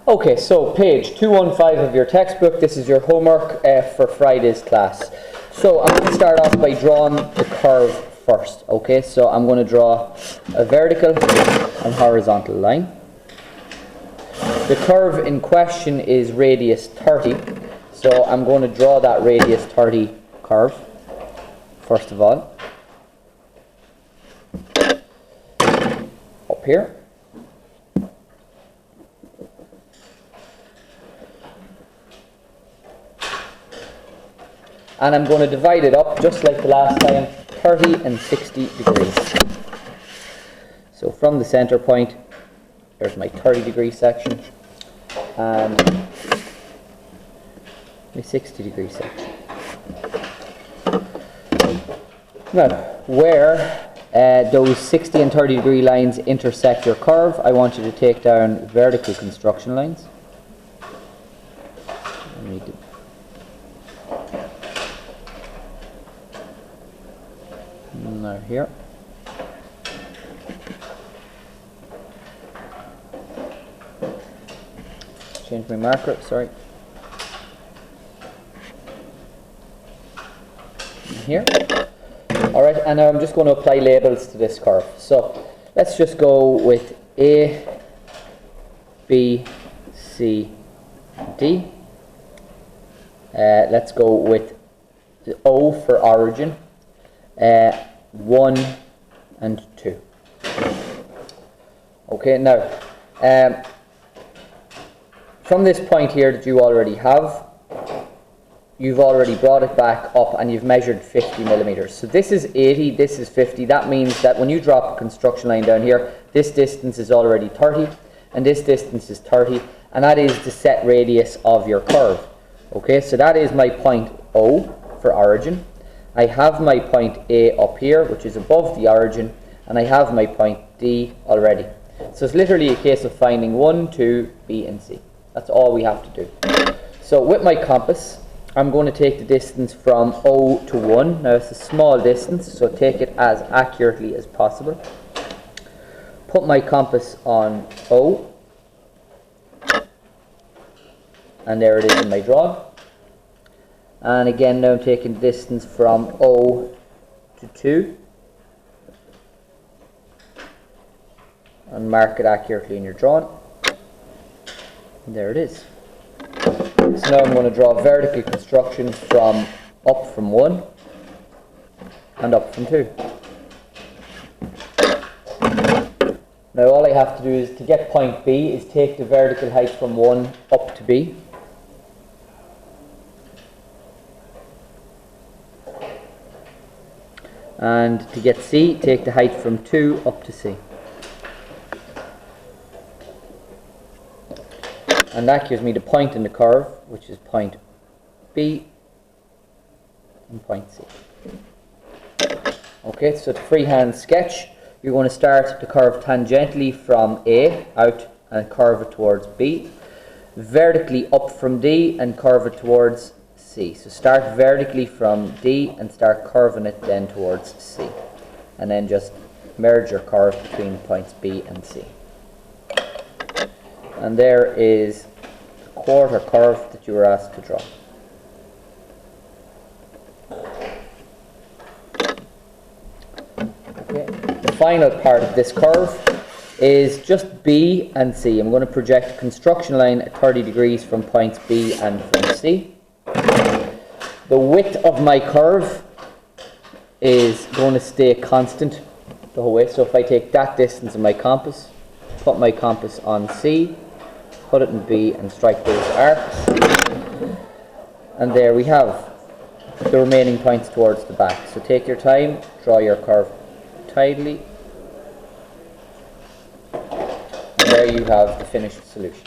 Okay, so page 215 of your textbook, this is your homework for Friday's class. So I'm going to start off by drawing the curve first. Okay, so I'm going to draw a vertical and horizontal line. The curve in question is radius 30, so I'm going to draw that radius 30 curve first of all. Up here. And I'm going to divide it up just like the last time, 30 and 60 degrees. So from the center point, there's my 30 degree section and my 60 degree section. Now, where those 60 and 30 degree lines intersect your curve, I want you to take down vertical construction lines. Now here. Change my marker, sorry. Here. Alright, and now I'm just going to apply labels to this curve. So let's just go with A, B, C, D. Let's go with the O for origin. 1 and 2. Okay, now from this point here that you already have, you've already brought it back up and you've measured 50 millimeters. So this is 80, this is 50. That means that when you drop a construction line down here, this distance is already 30 and this distance is 30, and that is the set radius of your curve. Okay, so that is my point O for origin. I have my point A up here, which is above the origin, and I have my point D already. So it's literally a case of finding 1, 2, B and C. That's all we have to do. So with my compass, I'm going to take the distance from O to 1. Now it's a small distance, so take it as accurately as possible. Put my compass on O, and there it is in my drawing. And again, now I'm taking the distance from O to 2 and mark it accurately in your drawing. And there it is. So now I'm going to draw vertical construction from up from 1 and up from 2. Now all I have to do is, to get point B, is take the vertical height from 1 up to B. And to get C, take the height from 2 up to C. And that gives me the point in the curve, which is point B and point C. Okay, so the freehand sketch, you're going to start the curve tangentially from A out and curve it towards B. Vertically up from D and curve it towards C. So start vertically from D and start curving it then towards C. And then just merge your curve between points B and C. And there is the quarter curve that you were asked to draw. Okay. The final part of this curve is just B and C. I'm going to project a construction line at 30 degrees from points B and from C. The width of my curve is going to stay constant the whole way. So if I take that distance in my compass, put my compass on C, put it in B and strike those arcs, and there we have the remaining points towards the back. So take your time, draw your curve tidily, and there you have the finished solution.